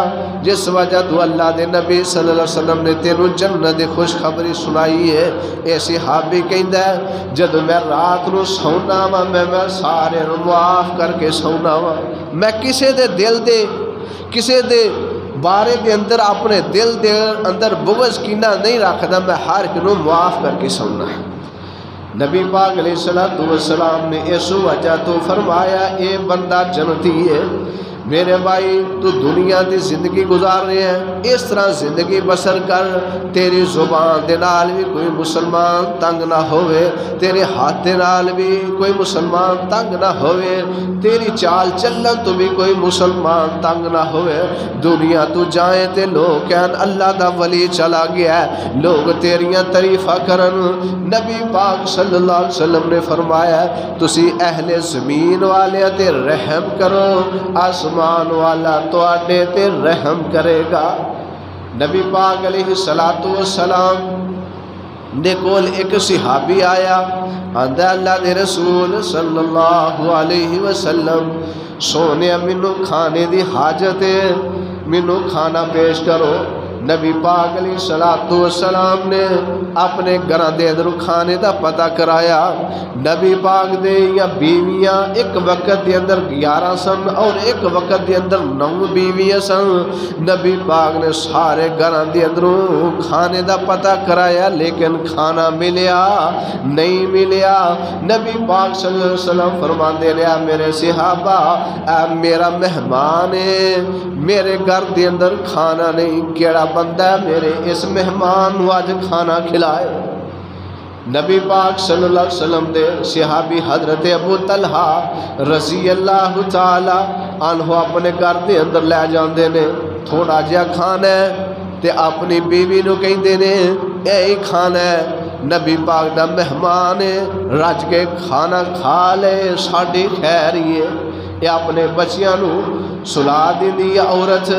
جس وجہ تو اللہ دے نبی صلی اللہ علیہ وسلم نے تینوں جنت دی خوشخبری سنائی ہے؟ اے صحابی کہندا ہے جد میں رات نو سونا وا میں سارے نوں معاف کر کے سونا وا، میں کسے دے دل دے کسے دے بارے دے اندر اپنے دل دے اندر بغض کینہ نہیں رکھدا، میں ہر ایک نوں معاف کر کے سونا ہے۔ نبی پاک علیہ السلام نے اس وجہ تو فرمایا اے بندہ جنتی ہے میرے بھائی، تو دنیا دی زندگی گزار رہے ہیں اس طرح زندگی بسر کر، تیری زبان دے نال بھی کوئی مسلمان تنگ نہ ہوئے، تیرے ہاتھ دے نال بھی کوئی مسلمان تنگ نہ ہوئے، تیری چال چلن تو بھی کوئی مسلمان تنگ نہ ہوئے۔ دنیا تو جائیں تے لوگ کہن اللہ دا ولی چلا گیا ہے، لوگ تیریاں تعریفاں کرن۔ نبی پاک صلی اللہ علیہ وسلم نے فرمایا تسی اہل زمین والے تے رحم کرو، آسمان والا تواڈے تے رحم کرے گا۔ نبی پاک علیہ السلام نے کول ایک صحابی آیا، آندا اللہ دے رسول صلی اللہ علیہ وسلم سونے مینوں کھانے دی حاجت ہے، مینوں کھانا پیش کرو۔ نبی پاک علیہ السلام نے اپنے گھراں دے اندر کھانے دا پتہ کرایا۔ نبی پاک دے یا بیویاں ایک وقت دے اندر 11 سن اور ایک وقت دے اندر 9 بیویاں سن۔ نبی پاک نے سارے گھراں دے اندروں کھانے دا پتہ کرایا لیکن کھانا ملیا نہیں ملیا۔ نبی پاک صلی اللہ علیہ وسلم فرماندے رہے میرے صحابہ اے میرا مہمان ہے، میرے گھر دے اندر کھانا نہیں، کیڑا بندہ ہے میرے اس مہمان نو آج کھانا کھلائے۔ نبی پاک صلی اللہ علیہ وسلم دے صحابی حضرت ابو طلحہ رضی اللہ تعالی عنہ اپنے گھر دے اندر لے جاندے نے، تھوڑا جہا کھانا ہے تے اپنی بیوی نو کہندے نے اے کھانا ہے، نبی پاک دا مہمان ہے رج کے کھانا کھا لے ساڈی خیر ہی ہے۔ یہ اپنے بچیاں نو سلا دی عورت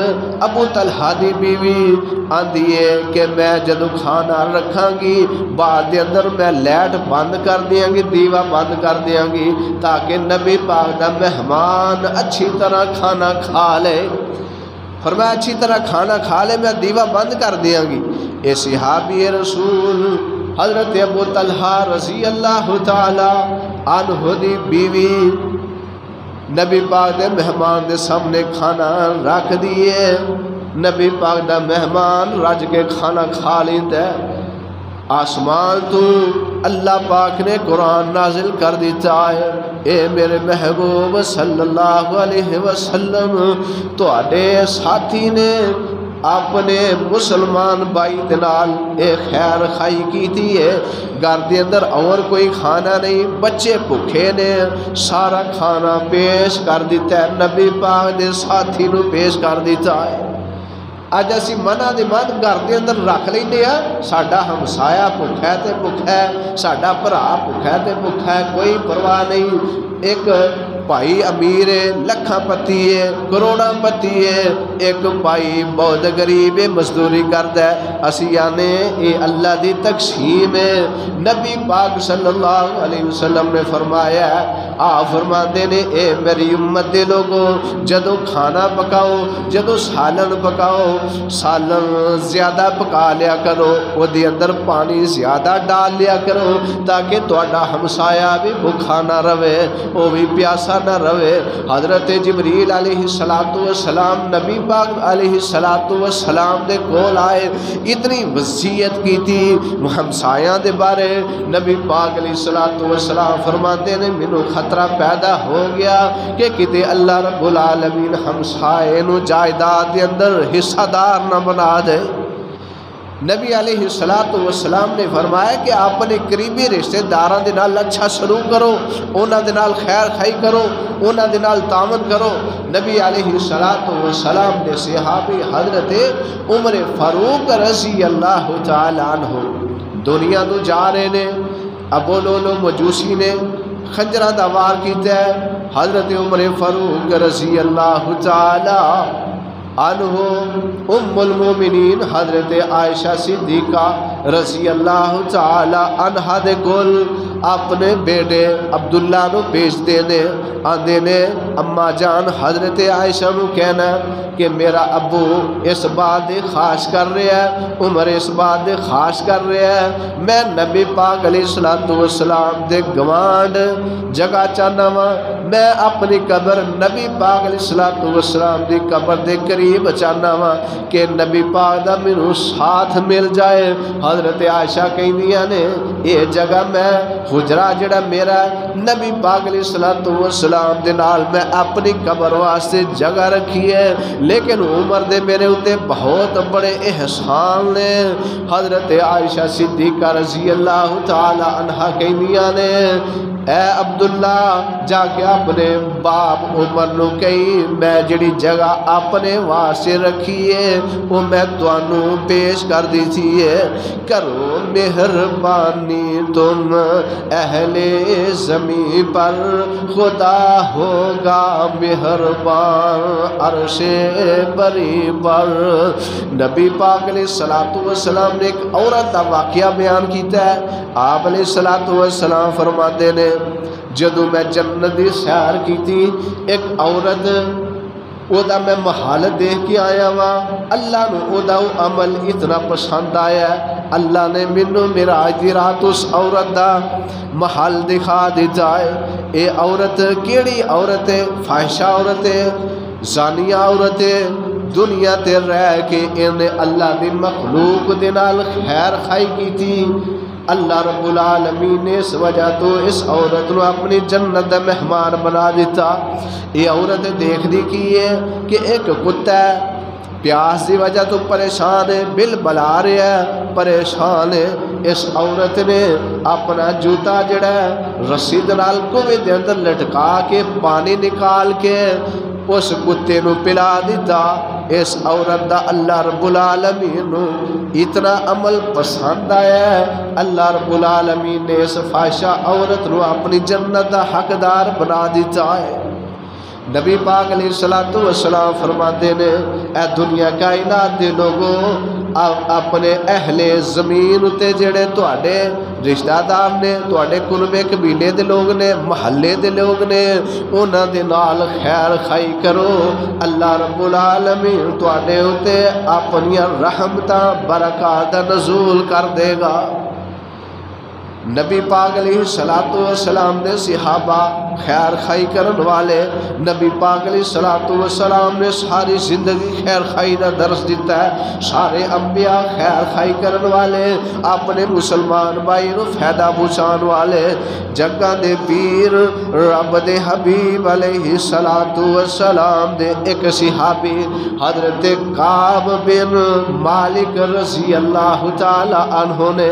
ابو طلحہ دی بیوی آندی ہے کہ میں جدو کھانا رکھاں گی بعد دے اندر میں لائٹ بند کر دیاں گی، دیوا بند کر دیاں گی تاکہ نبی پاک دا مہمان اچھی طرح کھانا کھا لے۔ فرمایا اچھی طرح کھانا کھا لے میں دیوا بند کر دیاں گی۔ اے صحابی رسول حضرت ابو طلحہ رضی اللہ تعالی عنہ دی بیوی نبی پاک دے مہمان دے سامنے کھانا رکھ دیے، نبی پاک دا مہمان رج کے کھانا کھا لیندا ہے۔ آسمان تو اللہ پاک نے قرآن نازل کر دیتا ہے اے میرے محبوب صلی اللہ علیہ وسلم تواڈے ساتھی نے اپنے مسلمان بھائی دے نال اے خیر خائی کیتی ہے، گھر دے اندر اور کوئی کھانا نہیں، بچے بھوکے نے، سارا کھانا پیش کر دیتا ہے، نبی پاک دے ساتھی نو پیش کر دیتا ہے۔ اج اسی منع دی من گھر دے اندر رکھ لیندے ہاں، ساڈا ہمسایا بھوکا ہے تے بھوکا ہے، ساڈا بھرا بھوکا ہے تے بھوکا ہے، کوئی پرواہ نہیں۔ ایک بھائی امیر ہے، لکھاں پتی ہے، کروڑاں پتی ہے، ایک بھائی بہت غریب ہے، مزدوری کردا ہے، اسی آنے اے اللہ دی تقسیم ہے۔ نبی پاک صلی اللہ علیہ وسلم نے فرمایا آپ فرماندے نے اے میری امت دے لوگوں جدو کھانا پکاؤ، جدو سالن پکاؤ، سالن زیادہ پکا لیا کرو، وہ دی اندر پانی زیادہ ڈال لیا کرو تاکہ تہاڈا ہمسایا بھی بھوکا نہ رہے، وہ بھی پیاسا نہ رہے۔ حضرت جبریل علیہ السلام نبی پاک علیہ السلام دے کول آئے، اتنی وصیت کی تھی ہمسایاں دے بارے، نبی پاک علیہ السلام فرماتے نے مینوں خطرہ پیدا ہو گیا کہ کتے اللہ رب العالمین ہمسائے نو جائیداد دے اندر حصہ دار نہ بنا دے۔ نبی علیہ السلام نے فرمایا کہ اپنے قریبی رشتہ داراں دے نال اچھا سلوک کرو، انہاں دے نال خیر خائی کرو، انہاں دے نال تعاون کرو۔ نبی علیہ السلام نے صحابی حضرت عمر فاروق رضی اللہ تعالی عنہ دنیا تو جا رہے نے، ابو لولو مجوسی نے خنجراں دا وار کیتا ہے، حضرت عمر فاروق رضی اللہ تعالی عنہ ام المومنین حضرت عائشہ صدیقہ رضی اللہ تعالی عنہ دے کول اپنے بیٹے عبداللہ نو بھیج دینے آندے نے اما جان حضرت عائشہ نو کہنا کہ میرا ابو اس بات دے خواہش کر رہا ہے، عمر اس بات دے خواہش کر رہا ہے، میں نبی پاک علیہ السلام دے گوانڈ جگہ چاہنا وا، میں اپنی قبر نبی پاک علیہ السلام دی قبر دے قریب چاہنا وا کہ نبی پاک دا مینوں ساتھ مل جائے۔ حضرت عائشہ کہندیاں نے یہ جگہ میں حجرہ جڑا میرا نبی پاک علیہ السلام دے نال میں اپنی قبر واسطے جگہ رکھی ہے، لیکن عمر دے میرے اتے بہت بڑے احسان نے۔ حضرت عائشہ صدیقہ رضی اللہ تعالی عنہ کہندیاں نے اے عبداللہ جا کے اپنے باپ عمر نو کہی میں جڑی جگہ اپنے واسطے رکھی ہے وہ میں تانوں پیش کر دی تھی ہے، کرو مہربانی تم اہل زمین پر، خدا ہوگا مہربان عرش بری پر۔ نبی پاک علیہ السلام نے ایک عورت کا واقعہ بیان کیتا ہے۔ آپ علیہ السلام فرماتے نے جدو میں جنت دی سیر کی تھی ایک عورت او دا میں محل دیکھ کے آیا وا، اللہ نو او دا عمل اتنا پسند آیا ہے، اللہ نے مینوں معراج دی رات اس عورت دا محل دکھا دیتا ہے۔ اے عورت کیڑی عورت ہے؟ فاحشہ عورت ہے، زانیہ عورت ہے، دنیا تے رہ کے انہیں اللہ دی مخلوق دے نال خیر خائی کی تھی۔ اللہ رب العالمین نے اس وجہ تو اس عورت نو اپنی جنت دا مہمان بنا دیتا۔ یہ عورت دیکھ دی کی ہے کہ ایک کتا ہے، پیاس دی وجہ تو پریشان ہے، بل بلا رہا ہے، پریشان ہے۔ اس عورت نے اپنا جوتا جڑا ہے رسی دے نال کنویں دے اندر لٹکا کے پانی نکال کے اس کتے نو پلا دیتا۔ اس عورت دا اللہ رب العالمین نو اتنا عمل پسند آیا ہے، اللہ رب العالمین نے اس فاحشہ عورت نو اپنی جنت دا حقدار بنا دیتا ہے۔ نبی پاک علیہ السلام فرماتے نے اے دنیا کائنات دے لوگوں اپنے اہل زمین تے جڑے تواڈے رشتہ دار نے، تواڈے کنبے قبیلے دے لوگ نے، محلے دے لوگ نے، انہاں دے نال خیر خائی کرو، اللہ رب العالمین تواڈے اتے اپنی رحمتاں برکات دا نزول کر دے گا۔ نبی پاک علیہ السلام نے صحابہ خیر خائی کرن والے، نبی پاک علیہ السلام نے ساری زندگی خیر خائی دا درس دیتا ہے۔ سارے انبیاء خیر خائی کرن والے، اپنے مسلمان بھائی نو فائدہ پہنچان والے، جگہ دے پیر رب دے حبیب علیہ السلام دے ایک صحابی حضرت کعب بن مالک رضی اللہ تعالی عنہ نے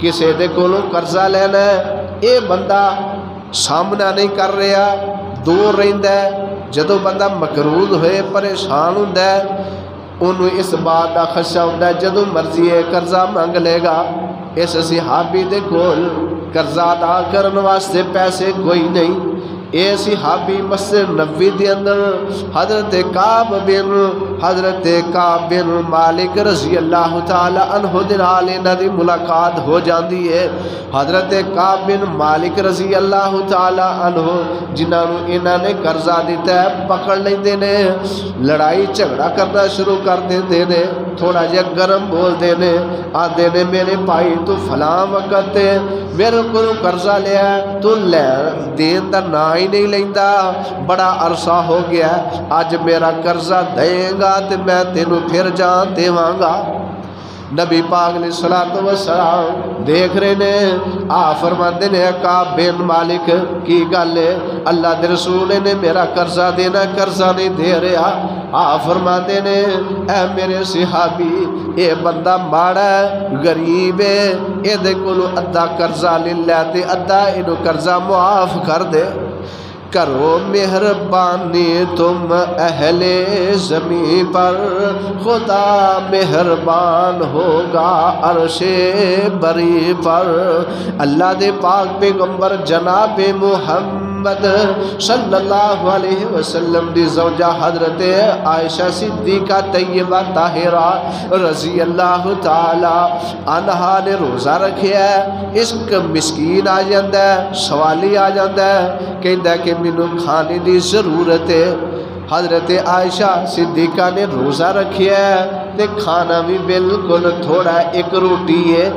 کسے دے کولوں قرضہ لینا ہے، اے بندہ سامنا نہیں کر رہا، دور رہندا ہے، جدو بندہ مقروض ہوئے پریشان ہوندا ہے انہوں اس بات دا خدشہ ہوندا ہے جدو مرضی ہے قرضہ مانگ لے گا۔ اس صحابی دے کول قرضہ ادا کرن واسطے پیسے کوئی نہیں، اے صحابی مسجد نبوی دے اندر حضرت کعب بن مالک رضی اللہ تعالی عنہ دے نال انہاں دی ملاقات ہو جاندی ہے۔ حضرت کعب بن مالک رضی اللہ تعالی عنہ جنہاں نوں انہاں نے قرضہ دیتا ہے پکڑ لیندے نے، لڑائی جھگڑا کرنا شروع کر دیندے نے، تھوڑا جہا گرم بول دے نے، آندے نے میرے بھائی تو فلاں وقت تے میرے کو قرضہ لیا تو لے دین دا نا ہی نہیں لیندا، بڑا عرصہ ہو گیا، اج میرا قرضہ دیں گا تے میں تینوں پھر جان دیواں گا۔ نبی پاک علیہ السلام دیکھ رہے نے، فرماندے نے کعب بن مالک کی گل ہے، اللہ دے رسول نے میرا قرضہ دینا، قرضہ نہیں دے رہا۔ فرماندے نے اے میرے صحابی اے بندہ ماڑا ہے، غریب ہے، اے دے کولو ادھا قرضہ لے لے تے ادھا اینو قرضہ معاف کر دے۔ کرو مہربانی تم اہل زمین پر، خدا مہربان ہوگا عرش بری پر۔ اللہ دے پاک پیغمبر جناب محمد محمد صلی اللہ علیہ وسلم دی زوجہ حضرت عائشہ صدیقہ طیبہ طاہرہ رضی اللہ تعالی عنہا نے روزہ رکھیا ہے. ایک مسکین آ جاندہ ہے, سوالی آ جاندہ ہے, کہندہ ہے کہ مینوں کھانے دی ضرورت ہے. حضرت عائشہ صدیقہ نے روزہ رکھیا ہے تے کھانا بھی بالکل تھوڑا ایک روٹی ہے.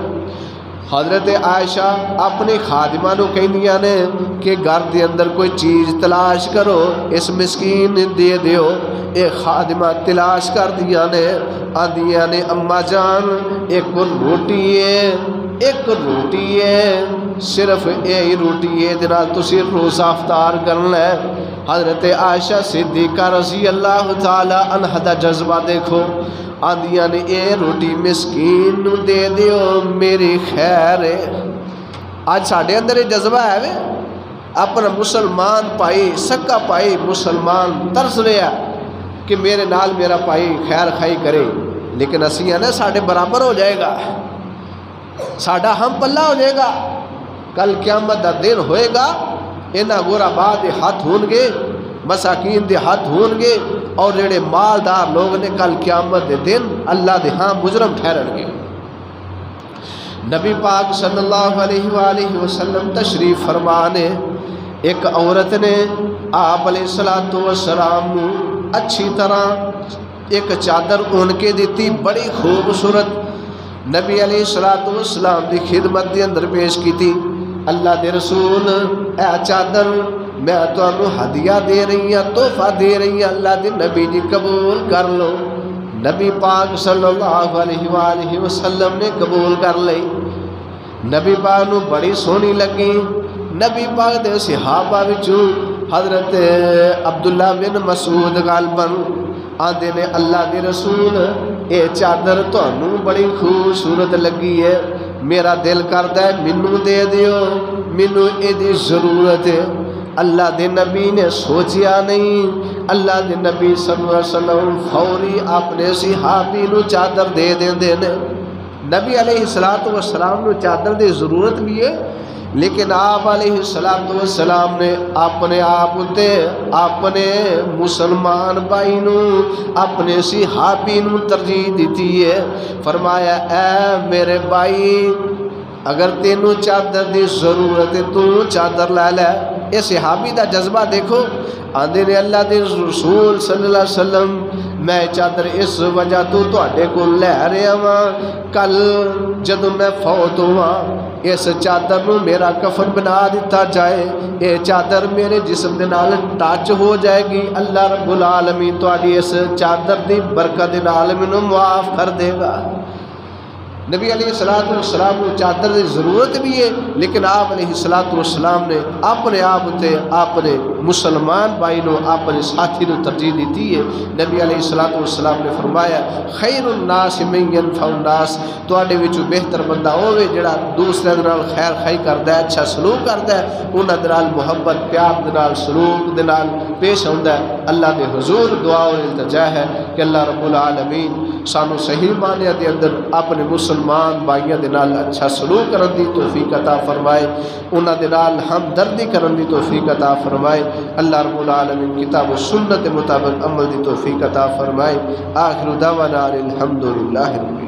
حضرت عائشہ اپنی خادمہ نو کہندیاں نے کہ گھر دے اندر کوئی چیز تلاش کرو, اس مسکین دے دیو. اے خادمہ تلاش کر دیا نے, آندیاں نے اماں جان ایک روٹی ہے, ایک روٹی ہے, صرف یہی روٹی ہے جنال تسی روزہ افطار کرنا ہے. حضرت عائشہ صدیقہ رضی اللہ تعالی عنہ دا جذبہ دیکھو, آندیاں نے اے روٹی مسکین نو دے دیو میری خیر ہے. آج ساڑھے اندر یہ جذبہ ہے وے, اپنا مسلمان پائی سکا پائی مسلمان ترس رہا کہ میرے نال میرا پائی خیر خائی کرے, لیکن اسی ہیں نا ساڑھے برابر ہو جائے گا, ساڑھا ہم پلہ ہو جائے گا. کل قیامت دا دن ہوئے گا, انہاں غرباء دے ہاتھ ہون گے, مساکین دے ہاتھ ہون گے, اور جڑے مالدار لوگ نے کل قیامت دے دن اللہ دے ہاں مجرم ٹھہرن گے. نبی پاک صلی اللہ علیہ وآلہ وسلم تشریف فرمانے, ایک عورت نے آپ علیہ السلام اچھی طرح ایک چادر اون کے دیتی, بڑی خوبصورت. نبی علیہ السلام دی خدمت دے اندر پیش کی تھی. اللہ دے رسول اے چادر میں تو انہوں ہدیہ دے رہی ہیں, تحفہ دے رہی ہیں, اللہ دے نبی جی قبول کر لو. نبی پاک صلی اللہ علیہ وآلہ وسلم نے قبول کر لئی. نبی پاک نو بڑی سونی لگی. نبی پاک دے صحابہ وچوں حضرت عبداللہ بن مسعود غالباً آندے نے اللہ دے رسول اے چادر تو انہوں بڑی خوبصورت لگی ہے, میرا دل کرتا ہے منوں دے دیو, منوں اے دی ضرورت ہے. اللہ دے نبی نے سوچیا نہیں, اللہ دے نبی صلی اللہ علیہ وسلم فوری اپنے صحابی نو چادر دے دیں نے. نبی علیہ السلام نو چادر دی ضرورت بھی ہے, لیکن آپ علیہ السلام نے اپنے آپ تے اپنے مسلمان بھائی نو اپنے صحابی نو ترجیح دیتی ہے. فرمایا اے میرے بھائی اگر تینوں چادر دی ضرورت ہے تو چادر لے لے. اے صحابی دا جذبہ دیکھو, آندے نے اللہ دے رسول صلی اللہ علیہ وسلم میں چادر اس وجہ تو اڈے کو لے رہا ہاں, کل جدوں میں فوت ہوا اس چادر نو میرا کفن بنا دیتا جائے, اے چادر میرے جسم دے نال ٹچ ہو جائے گی, اللہ رب العالمین تہاڈی اس چادر دی برکت دے نال مینوں معاف کر دے گا. نبی علیہ السلام کو چادر کی ضرورت بھی ہے, لیکن آپ علیہ السلام نے اپنے آپ تے اپنے مسلمان بھائی نو اپنے ساتھی نو ترجیح دیتی ہے. نبی علیہ السلام نے فرمایا خیر الناس من ينفع الناس, تواڈے وچوں بہتر بندہ ہوے جڑا دوسرے دے نال خیر خائی کردا ہے, اچھا سلوک کردا ہے, انہاں دے نال محبت پیار دے نال سلوک دے نال پیش ہوندا ہے. اللہ دے حضور دعا اور التجا ہے کہ اللہ رب العالمین سانو صحیح معنی دے اندر اپنے مسلمان بھائیاں دے نال اچھا سلوک کرن دی توفیق عطا فرمائے, انہاں دے نال ہمدردی کرن دی توفیق عطا فرمائے. اللہ رب العالمین کتاب و سنت مطابق عمل دی توفیق عطا فرمائے. آخر دعوانا الحمدللہ رب العالمین.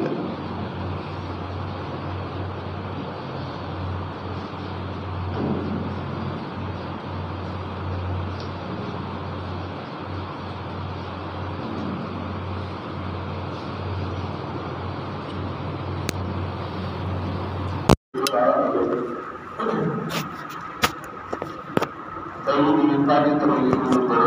Thank you.